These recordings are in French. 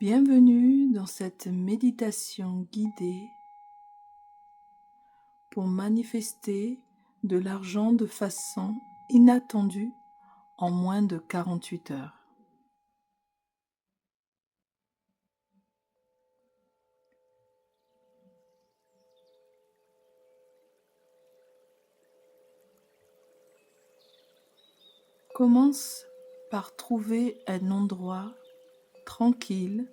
Bienvenue dans cette méditation guidée pour manifester de l'argent de façon inattendue en moins de 48 heures. Commence par trouver un endroit tranquille,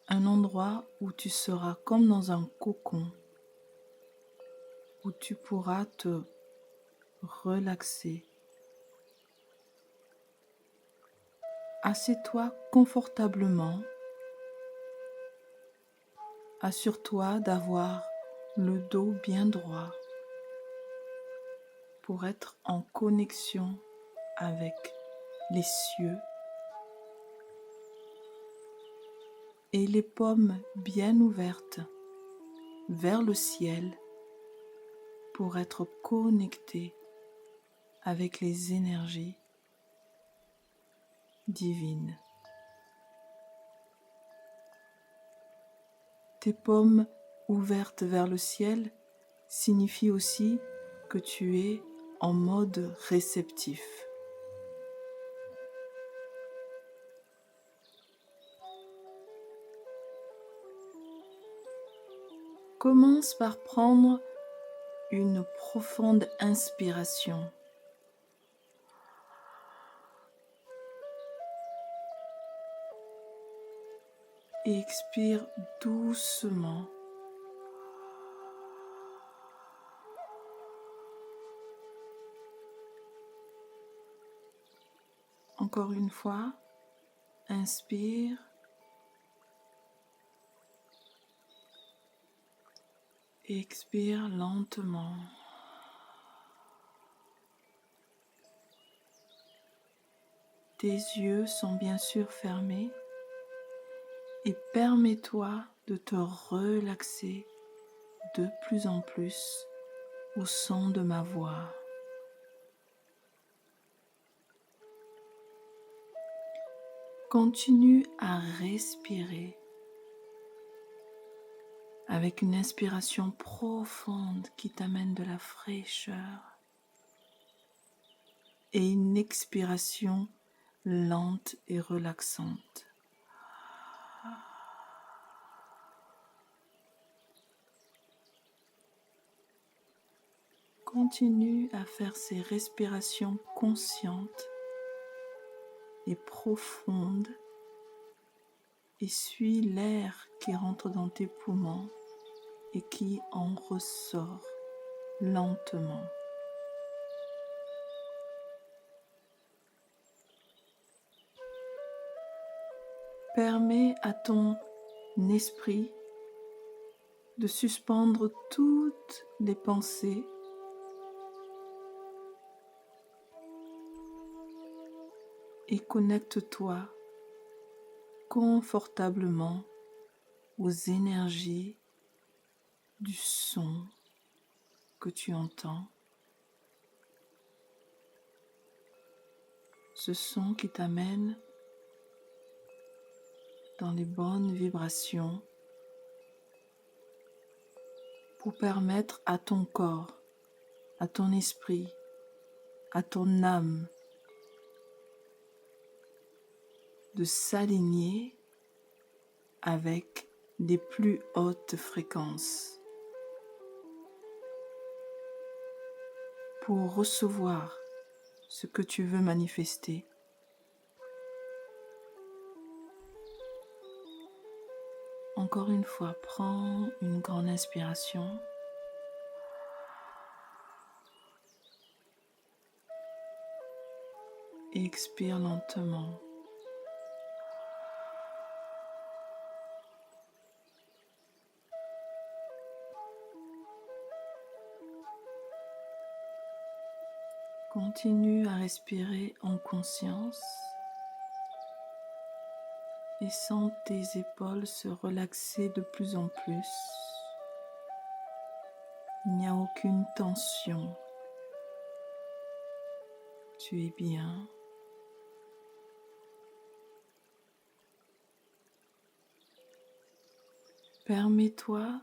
un endroit où tu seras comme dans un cocon, où tu pourras te relaxer. Assieds-toi confortablement. Assure-toi d'avoir le dos bien droit pour être en connexion avec les cieux et les paumes bien ouvertes vers le ciel pour être connecté avec les énergies divines. Tes paumes ouvertes vers le ciel signifient aussi que tu es en mode réceptif. Commence par prendre une profonde inspiration. Et expire doucement. Encore une fois, inspire. Et expire lentement. Tes yeux sont bien sûr fermés et permets-toi de te relaxer de plus en plus au son de ma voix. Continue à respirer avec une inspiration profonde qui t'amène de la fraîcheur et une expiration lente et relaxante. Continue à faire ces respirations conscientes et profondes et suis l'air qui rentre dans tes poumons et qui en ressort lentement. Permets à ton esprit de suspendre toutes les pensées et connecte-toi confortablement aux énergies du son que tu entends. Ce son qui t'amène dans les bonnes vibrations pour permettre à ton corps, à ton esprit, à ton âme de s'aligner avec les plus hautes fréquences pour recevoir ce que tu veux manifester. Encore une fois, prends une grande inspiration. Et expire lentement. Continue à respirer en conscience et sens tes épaules se relaxer de plus en plus. Il n'y a aucune tension. Tu es bien. permets-toi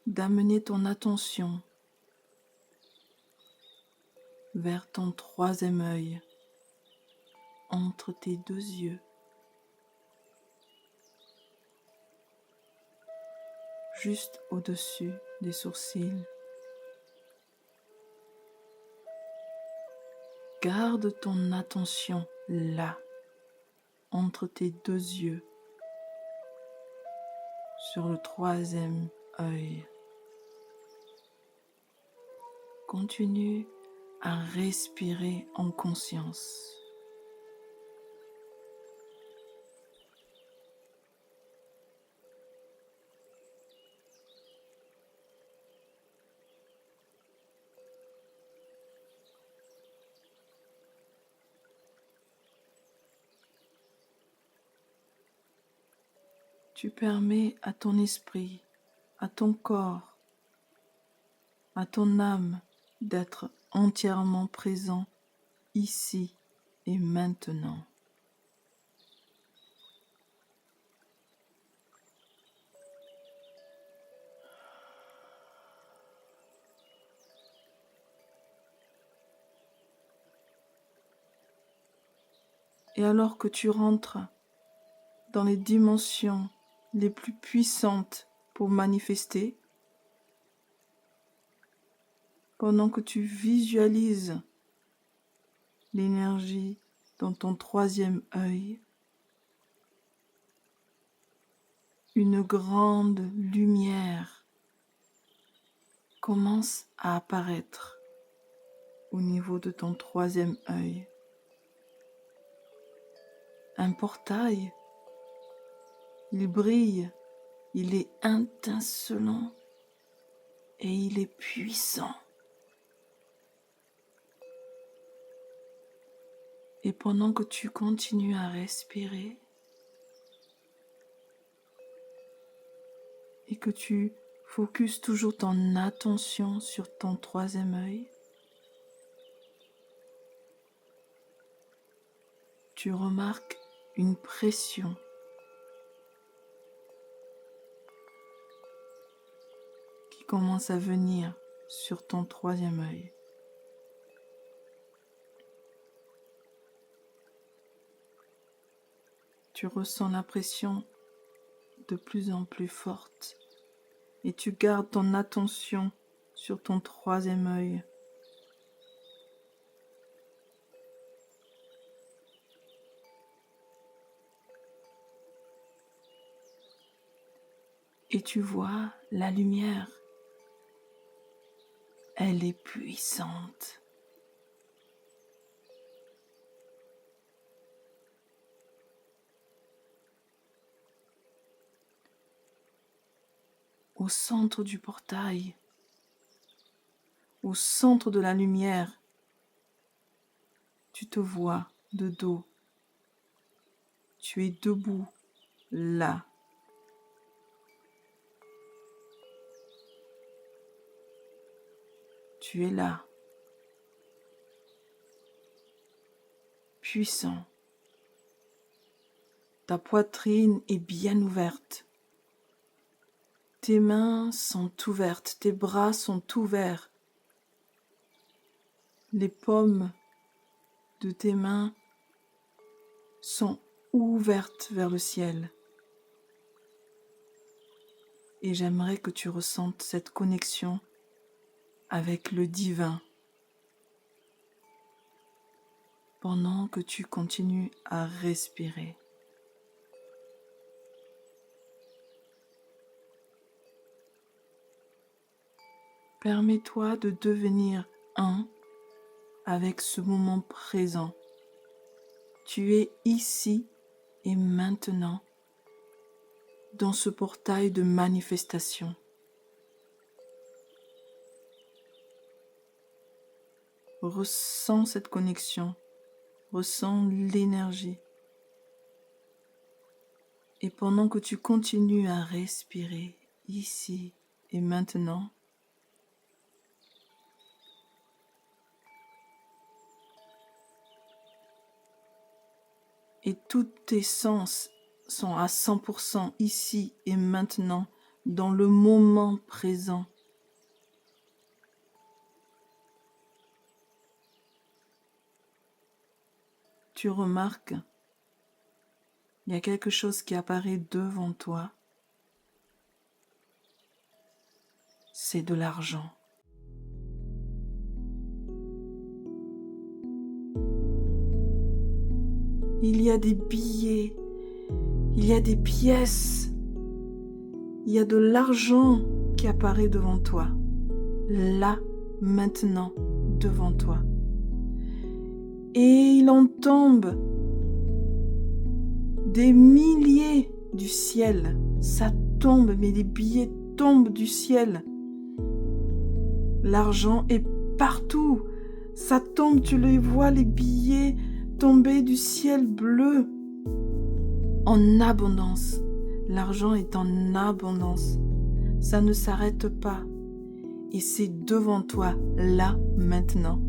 d'amener ton attention vers ton troisième œil, entre tes deux yeux, juste au-dessus des sourcils. Garde ton attention là, entre tes deux yeux, sur le troisième œil. Continue à respirer en conscience. Tu permets à ton esprit, à ton corps, à ton âme d'être entièrement présent ici et maintenant. Et alors que tu rentres dans les dimensions les plus puissantes pour manifester, pendant que tu visualises l'énergie dans ton troisième œil, une grande lumière commence à apparaître au niveau de ton troisième œil. Un portail, il brille, il est étincelant et il est puissant. Et pendant que tu continues à respirer et que tu focuses toujours ton attention sur ton troisième œil, tu remarques une pression qui commence à venir sur ton troisième œil. Tu ressens la pression de plus en plus forte et tu gardes ton attention sur ton troisième œil. Et tu vois la lumière, elle est puissante. Au centre du portail, au centre de la lumière, tu te vois de dos. Tu es debout, là. Tu es là, puissant. Ta poitrine est bien ouverte. Tes mains sont ouvertes, tes bras sont ouverts. Les paumes de tes mains sont ouvertes vers le ciel. Et j'aimerais que tu ressentes cette connexion avec le divin pendant que tu continues à respirer. Permets-toi de devenir un avec ce moment présent. Tu es ici et maintenant dans ce portail de manifestation. Ressens cette connexion, ressens l'énergie. Et pendant que tu continues à respirer ici et maintenant, et tous tes sens sont à 100% ici et maintenant dans le moment présent. Tu remarques, il y a quelque chose qui apparaît devant toi. C'est de l'argent. Il y a des billets, il y a des pièces, il y a de l'argent qui apparaît devant toi, là, maintenant, devant toi. Et il en tombe des milliers du ciel. Ça tombe, mais les billets tombent du ciel. L'argent est partout. Ça tombe, tu les vois, les billets tomber du ciel bleu. En abondance. L'argent est en abondance. Ça ne s'arrête pas. Et c'est devant toi, là, maintenant.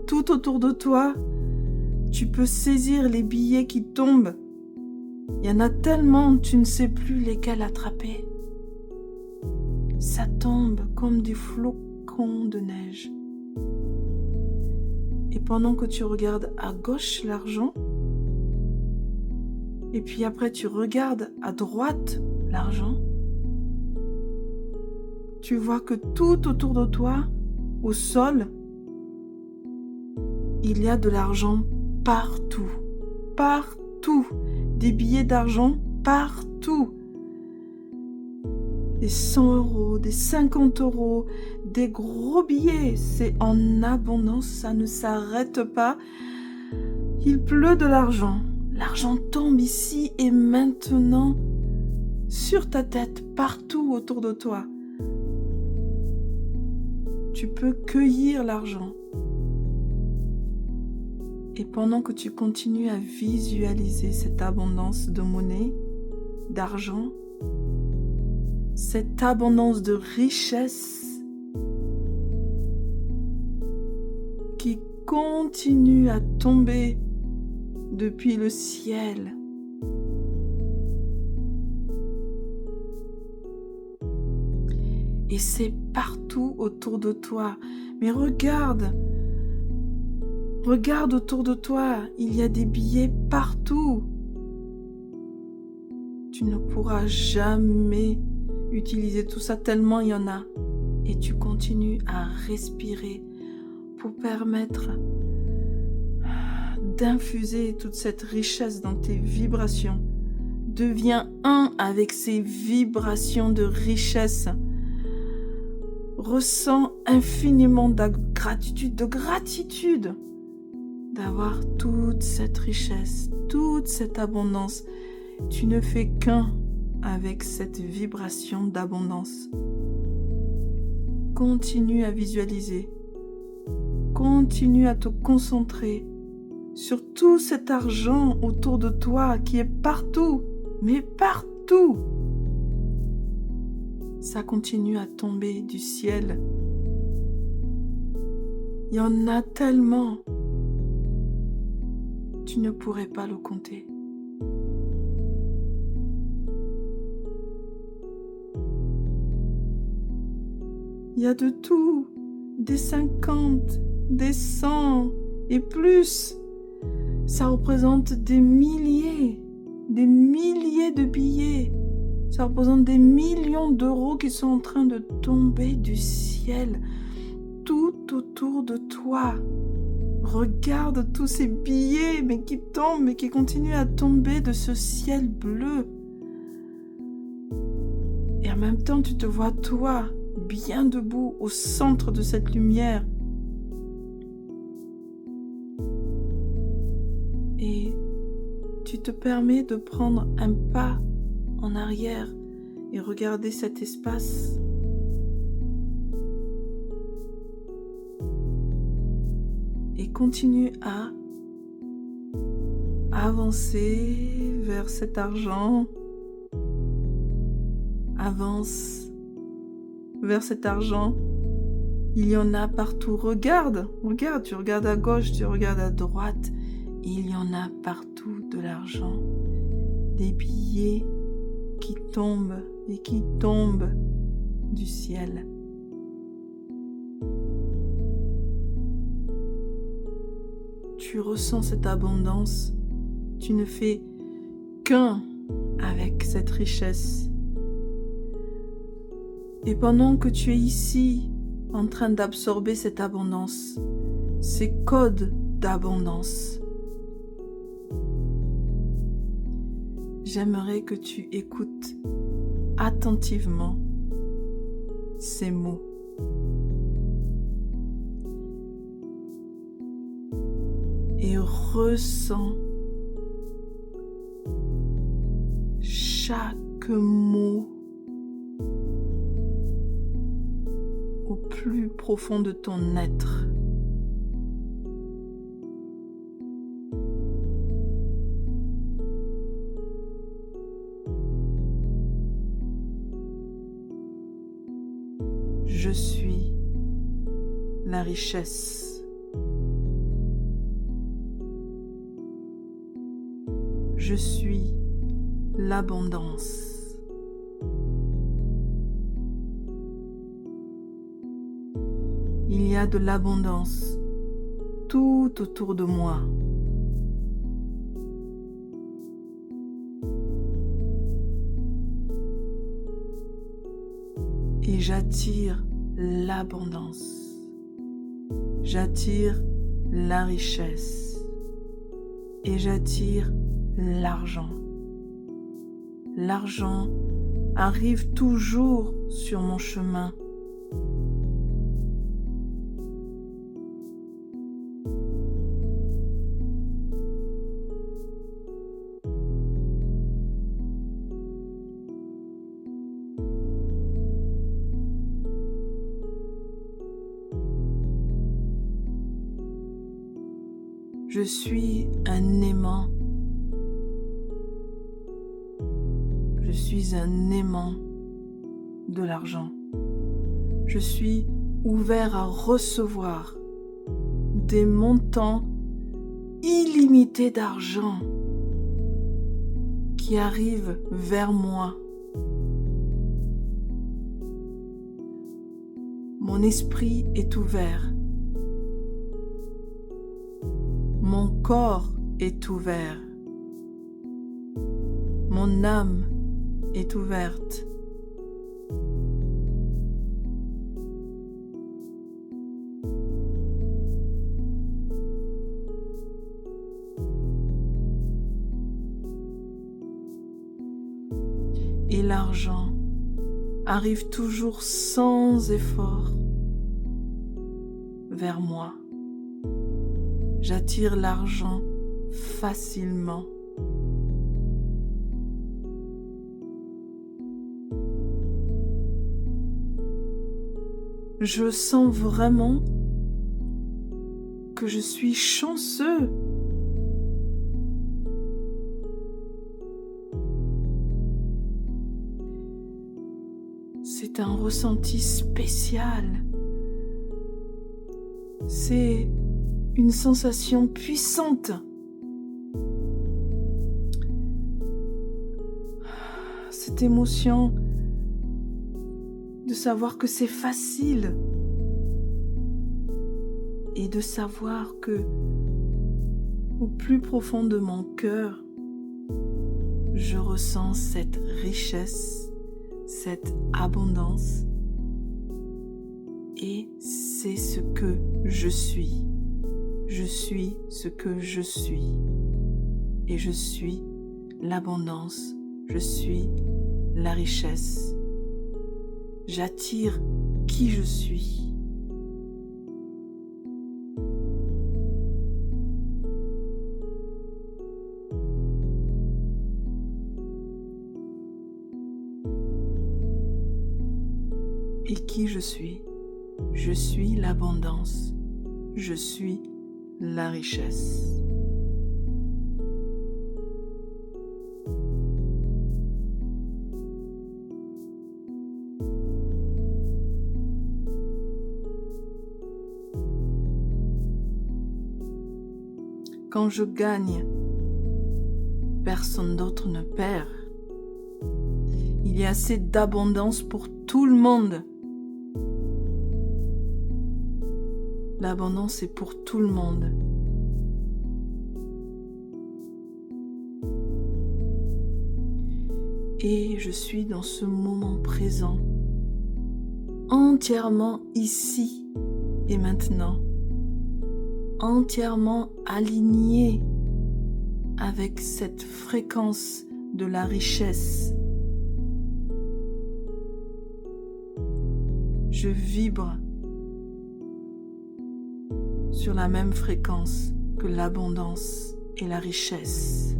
Tout autour de toi, tu peux saisir les billets qui tombent. Il y en a tellement, tu ne sais plus lesquels attraper. Ça tombe comme des flocons de neige. Et pendant que tu regardes à gauche l'argent, et puis après tu regardes à droite l'argent, tu vois que tout autour de toi, au sol, il y a de l'argent partout. Partout. Des billets d'argent partout. Des 100 €, des 50 €, des gros billets. C'est en abondance, ça ne s'arrête pas. Il pleut de l'argent. L'argent tombe ici et maintenant sur ta tête, partout autour de toi. Tu peux cueillir l'argent. Et pendant que tu continues à visualiser cette abondance de monnaie, d'argent, cette abondance de richesse qui continue à tomber depuis le ciel. Et c'est partout autour de toi. Mais regarde autour de toi, il y a des billets partout. Tu ne pourras jamais utiliser tout ça tellement il y en a. Et tu continues à respirer pour permettre d'infuser toute cette richesse dans tes vibrations. Deviens un avec ces vibrations de richesse. Ressens infiniment de gratitude d'avoir toute cette richesse, toute cette abondance. Tu ne fais qu'un avec cette vibration d'abondance. Continue à visualiser. Continue à te concentrer sur tout cet argent autour de toi qui est partout, mais partout. Ça continue à tomber du ciel. Il y en a tellement. Tu ne pourrais pas le compter. Il y a de tout, des 50, des 100 et plus. Ça représente des milliers de billets. Ça représente des millions d'euros qui sont en train de tomber du ciel tout autour de toi. Regarde tous ces billets mais qui tombent, mais qui continuent à tomber de ce ciel bleu. Et en même temps, tu te vois toi, bien debout, au centre de cette lumière. Et tu te permets de prendre un pas en arrière et regarder cet espace. Et continue à avancer vers cet argent. Avance vers cet argent. Il y en a partout. Regarde, tu regardes à gauche, tu regardes à droite. Il y en a partout de l'argent. Des billets qui tombent et qui tombe du ciel. Tu ressens cette abondance, tu ne fais qu'un avec cette richesse. Et pendant que tu es ici, en train d'absorber cette abondance, ces codes d'abondance, j'aimerais que tu écoutes attentivement ces mots. Et ressens chaque mot au plus profond de ton être. Je suis la richesse. Je suis l'abondance. Il y a de l'abondance tout autour de moi. Et j'attire l'abondance. J'attire la richesse. Et j'attire l'argent. L'argent arrive toujours sur mon chemin. Je suis un aimant. Je suis un aimant de l'argent. Je suis ouvert à recevoir des montants illimités d'argent qui arrivent vers moi. Mon esprit est ouvert. Mon corps est ouvert. Mon âme est ouverte. Et l'argent arrive toujours sans effort vers moi. J'attire l'argent facilement. Je sens vraiment que je suis chanceux. C'est un ressenti spécial. C'est une sensation puissante. Cette émotion de savoir que c'est facile et de savoir que au plus profond de mon cœur, je ressens cette richesse, cette abondance et c'est ce que je suis. Je suis ce que je suis et je suis l'abondance, je suis la richesse. J'attire qui je suis. Et qui je suis? Je suis l'abondance, je suis la richesse. Quand je gagne, personne d'autre ne perd. Il Il y a assez d'abondance pour tout le monde. L'abondance est pour tout le monde. Et je suis dans ce moment présent, entièrement ici et maintenant, entièrement aligné avec cette fréquence de la richesse. Je vibre sur la même fréquence que l'abondance et la richesse.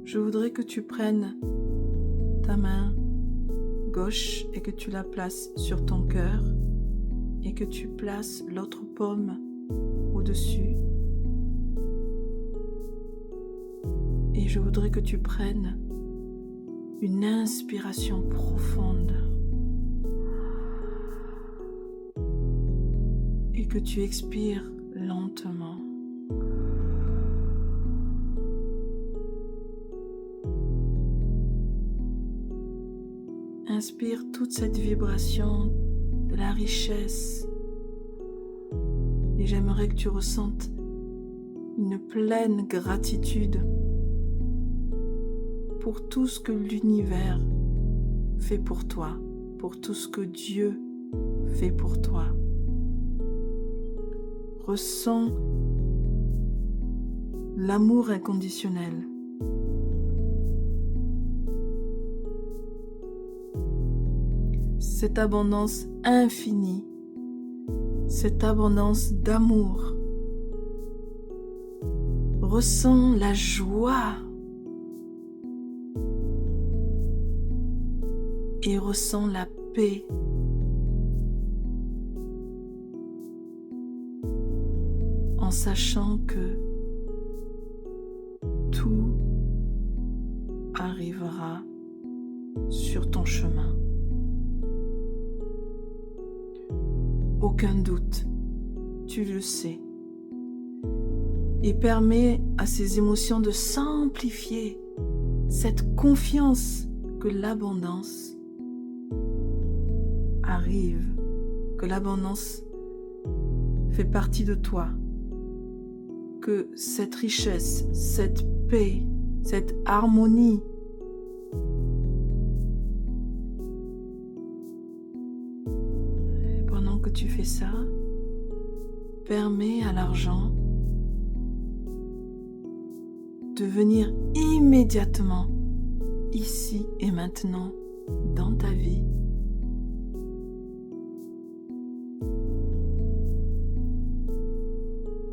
Je voudrais que tu prennes ta main gauche et que tu la places sur ton cœur et que tu places l'autre paume au-dessus. Et je voudrais que tu prennes une inspiration profonde et que tu expires lentement. Inspire toute cette vibration de la richesse et j'aimerais que tu ressentes une pleine gratitude pour tout ce que l'univers fait pour toi, pour tout ce que Dieu fait pour toi. Ressens l'amour inconditionnel. Cette abondance infinie, cette abondance d'amour. Ressens la joie et ressens la paix. En sachant que tout arrivera sur ton chemin. Aucun doute, tu le sais. Et permets à ces émotions de s'amplifier, cette confiance que l'abondance arrive, que l'abondance fait partie de toi, que cette richesse, cette paix, cette harmonie que tu fais ça, permet à l'argent de venir immédiatement, ici et maintenant, dans ta vie.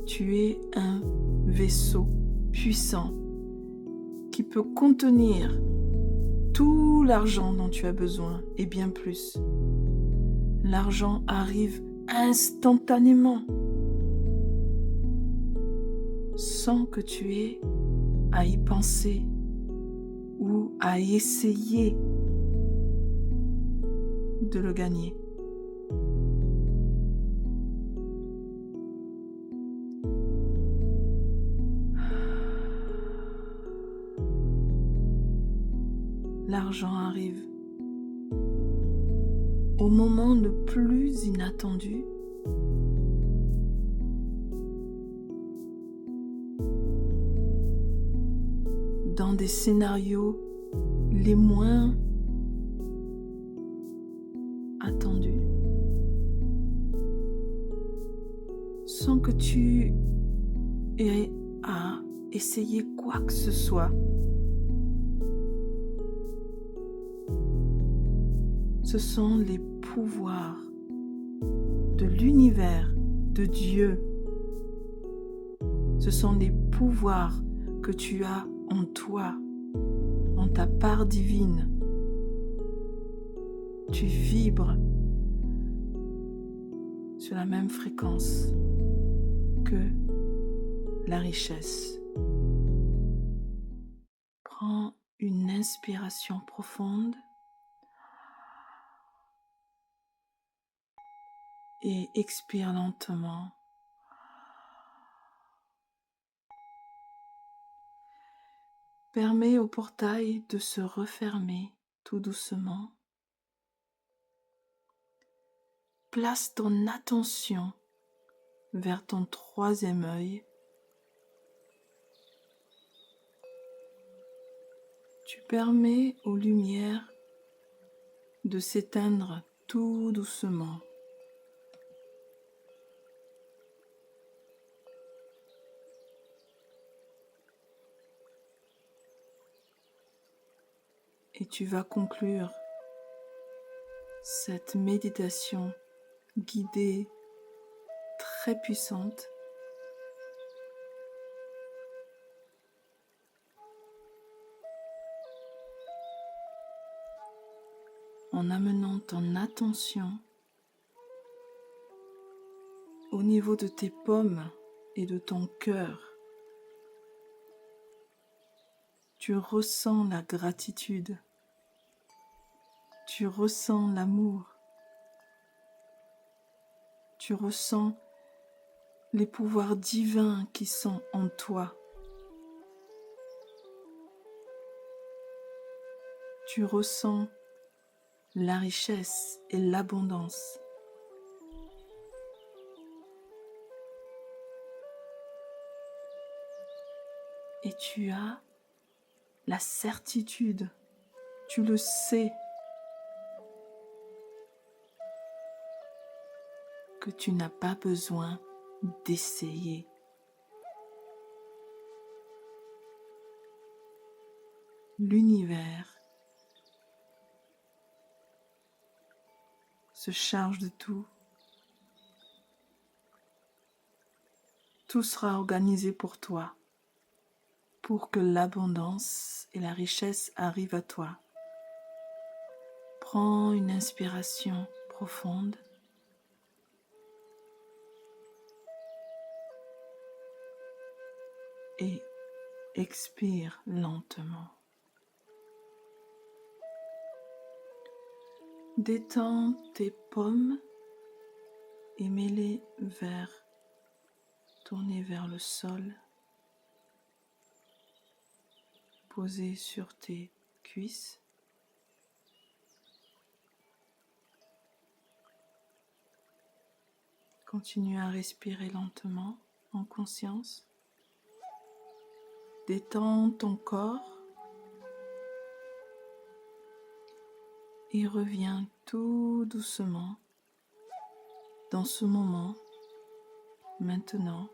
Tu es un vaisseau puissant qui peut contenir tout l'argent dont tu as besoin et bien plus. L'argent arrive instantanément, sans que tu aies à y penser ou à essayer de le gagner. L'argent arrive au moment le plus inattendu, dans des scénarios les moins attendus, sans que tu aies à essayer quoi que ce soit. Ce sont les pouvoirs de l'univers, de Dieu. Ce sont les pouvoirs que tu as en toi, en ta part divine. Tu vibres sur la même fréquence que la richesse. Prends inspiration profonde et expire lentement. Permets au portail de se refermer tout doucement. Place ton attention vers ton troisième œil. Tu permets aux lumières de s'éteindre tout doucement. Et tu vas conclure cette méditation guidée très puissante en amenant ton attention au niveau de tes paumes et de ton cœur. Tu ressens la gratitude, tu ressens l'amour, tu ressens les pouvoirs divins qui sont en toi. Tu ressens la richesse et l'abondance. Et tu as la certitude, tu le sais, que tu n'as pas besoin d'essayer. L'univers se charge de tout. Tout sera organisé pour toi, pour que l'abondance et la richesse arrivent à toi. Prends une inspiration profonde. Et expire lentement. Détends tes paumes et mets-les tournés vers le sol, posés sur tes cuisses. Continue à respirer lentement en conscience. Détends ton corps et reviens tout doucement dans ce moment, maintenant.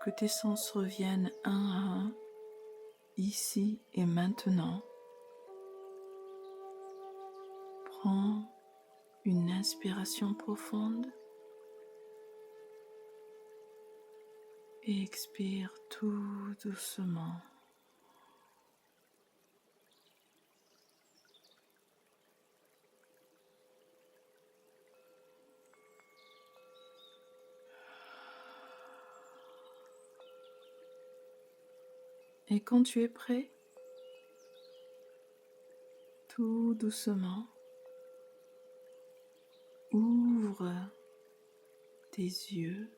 Que tes sens reviennent un à un, ici et maintenant. Prends une inspiration profonde et expire tout doucement. Et quand tu es prêt, tout doucement, ouvre tes yeux